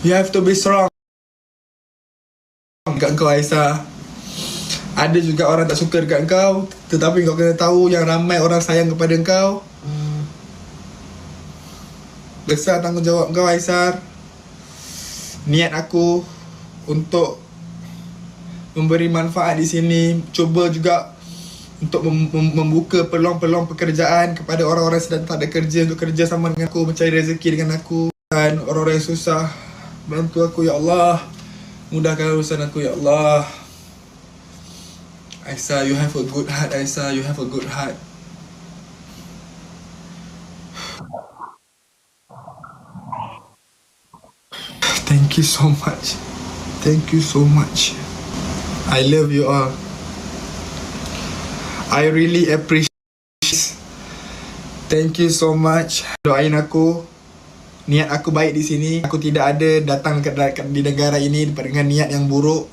You have to be strong. Kat kau Aisyah, ada juga orang tak suka dekat kau, tetapi kau kena tahu yang ramai orang sayang kepada kau. Besar tanggungjawab kau Aisyah. Niat aku untuk memberi manfaat di sini, cuba juga untuk membuka peluang-peluang pekerjaan kepada orang-orang yang sedang tak ada kerja, untuk kerja sama dengan aku, mencari rezeki dengan aku. Dan orang-orang yang susah, bantu aku ya Allah, mudahkan urusan aku ya Allah. Aisyah, you have a good heart. Aisyah, you have a good heart. Thank you so much. Thank you so much. I love you all. I really appreciate. Thank you so much. Doain aku. Niat aku baik di sini. Aku tidak ada datang di negara ini dengan niat yang buruk.